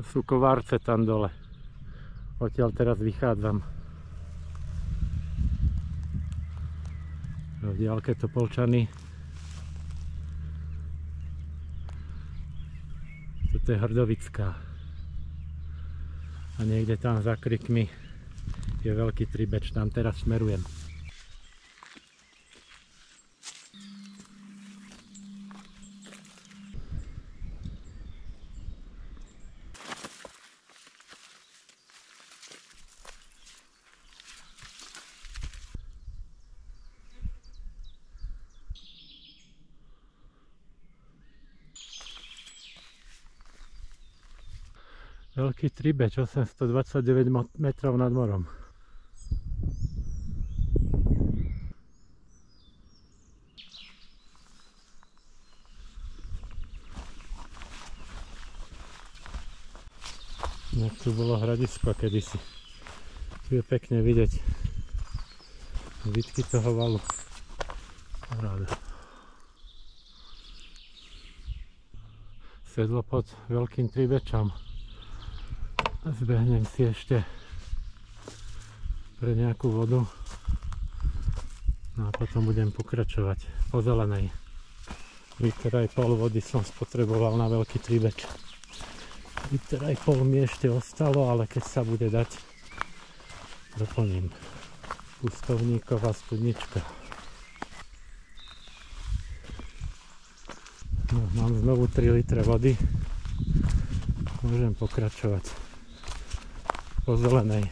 To sú Kovárce tam dole. Odtiaľ teraz vychádzam. V diaľke Topolčany. Toto je Hrdovická. A niekde tam za krikmi je Veľký Tribeč. Tam teraz smerujem. Veľký Tribeč, 829 metrov nad morom. Jak tu bolo hradisko kedysi. Tu je pekne vidieť zbytky toho valu. Ráda. Sedlo pod Veľkým Tribečom. Zbehnem si ešte pre nejakú vodu. No a potom budem pokračovať po zelenej. Liter aj pol vody som spotreboval na Veľký Tribeč. Liter aj pol mi ešte ostalo, ale keď sa bude dať, doplním. Pustovníková studnička. No, mám znovu 3 litre vody. Môžem pokračovať po zelenej.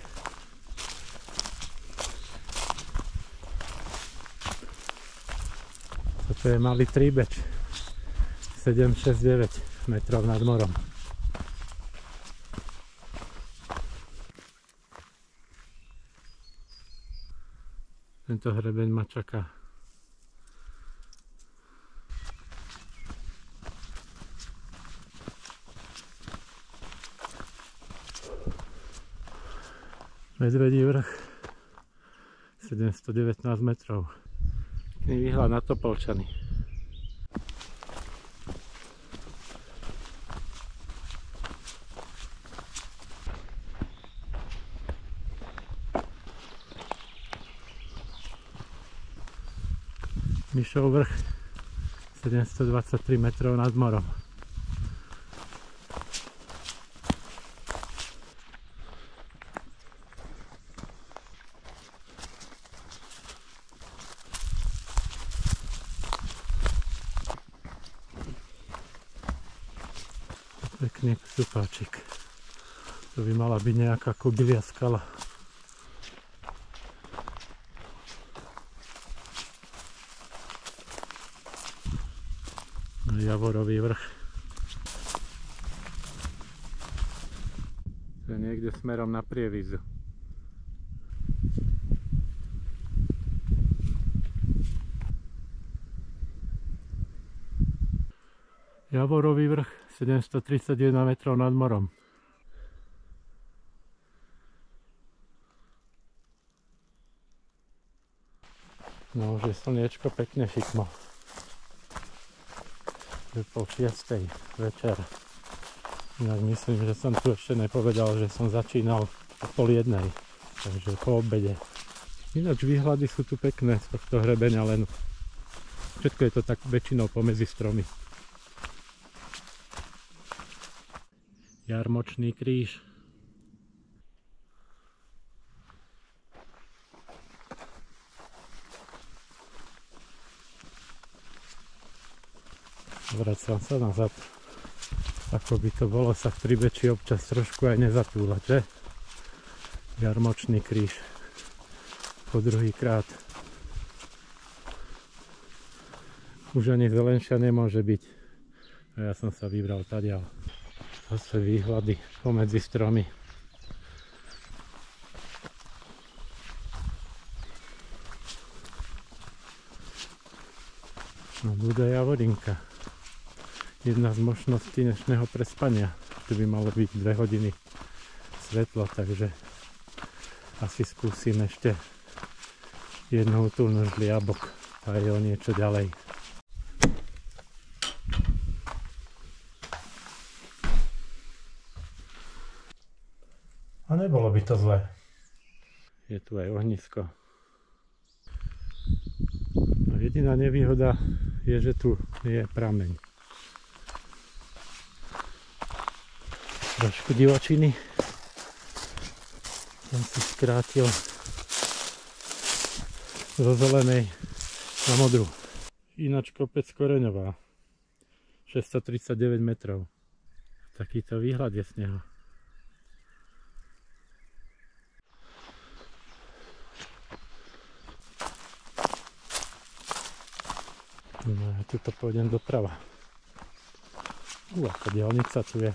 Toto je malý Tribeč. 769 metrov nad morom. Tento hrebeň ma čaká. Medvedí vrch, 719 metrov. Pekný výhľad na Topolčany. Myšov vrch, 723 metrov nad morom. Pekný stupáčik. To by mala byť nejaká kobylia skala. Javorový vrch. To je niekde smerom na Prievidzu. Javorový vrch, 731 metrov nad morom. No, už je slniečko pekne šikmo. Je po 6. večer. Inak myslím, že som tu ešte nepovedal, že som začínal o 12:30. Takže po obede. Ináč výhľady sú tu pekné z tohto hrebeňa, len všetko je to tak väčšinou pomedzi stromy. Jarmočný kríž. Vracam sa nazad. Ako by to bolo sa v Tribeči občas trošku aj nezatúľať, že? Jarmočný kríž. Po druhýkrát. Už ani zelenšia nemôže byť. A ja som sa vybral tadiaľ. Zase výhľady pomedzi stromy. No, bude Javorinka. Jedna z možností dnešného prespania. Tu by malo byť 2 hodiny svetlo, takže asi skúsim ešte jednu útulnú žliabok a je o niečo ďalej. A nebolo by to zlé. Je tu aj ohnisko. A jediná nevýhoda je, že tu je prameň. Trošku divočiny. Som si skrátil zo zelenej na modrú. Ináč kopec Koreňová. 639 metrov. Takýto výhľad je z neho. No a tuto pôjdem doprava. Aká diaľnica tu je.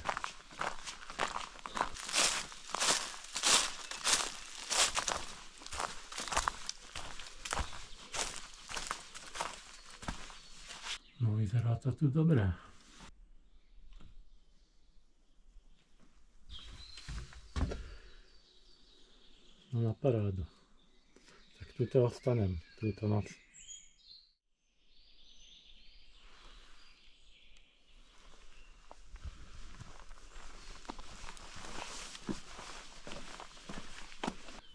No vyzerá to tu dobre. No na parádu. Tak tuto ostanem, túto noc.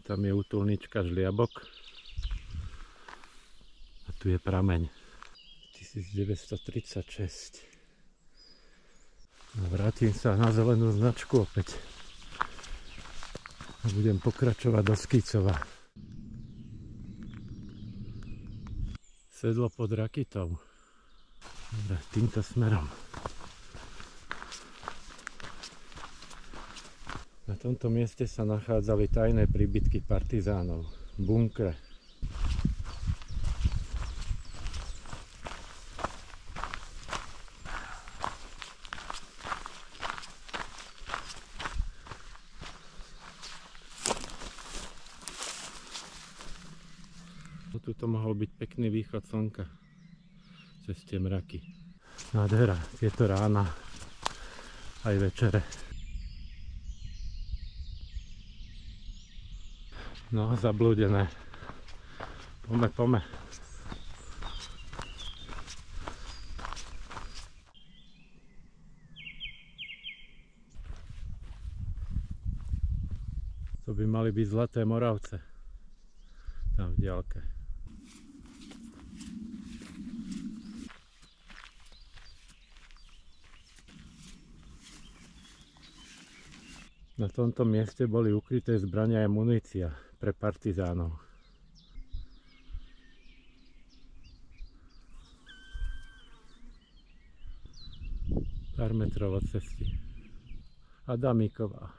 Tam je útulnička Žliabok. A tu je prameň. 1936. Vrátim sa na zelenú značku opäť. A budem pokračovať do Skicova. Sedlo pod Rakytou. Dobre, týmto smerom. Na tomto mieste sa nachádzali tajné príbytky partizánov, bunkre. Tuto mohol byť pekný východ slnka cez tie mraky. Nádhera, tieto rána aj večere. No, zablúdené. Pome. To by mali byť Zlaté Moravce. Tam v diaľke. Na tomto mieste boli ukryté zbrania a munícia pre partizánov. Pár metrov od cesty. Adamíková.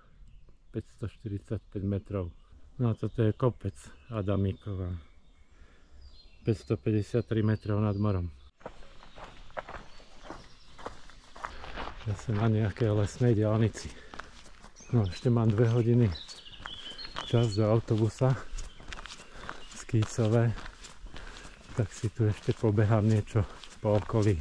545 metrov. No a toto je kopec Adamíková. 553 metrov nad morom. Zase na nejakej lesnej diaľnici. No ešte mám 2 hodiny čas do autobusa v Skicove, tak si tu ešte pobehám niečo po okolí.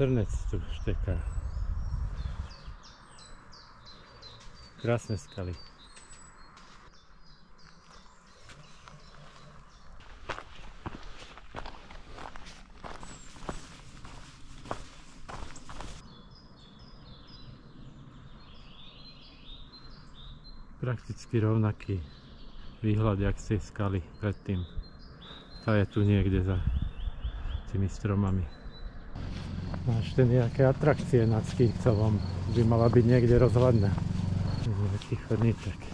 Srnec tu šteká. Krásne skaly. Prakticky rovnaký výhľad jak z tej skaly predtým. Tá je tu niekde za tými stromami. No ešte nejaké atrakcie nad Skicovom by mala byť niekde rozhľadná. Nejaký chodníček.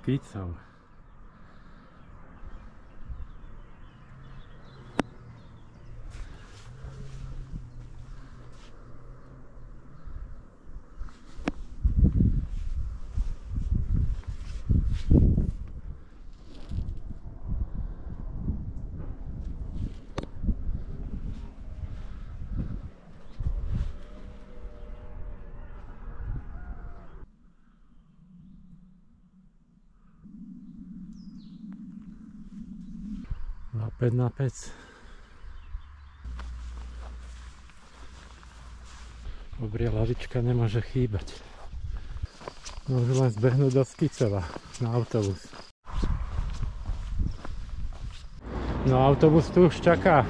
Skicov. Opäť na pec. Obria lavička nemôže chýbať. Môžu len zbehnúť do Skicova na autobus. No autobus tu už čaká.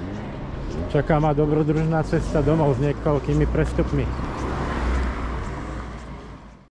Čaká ma dobrodružná cesta domov s niekoľkými prestupmi.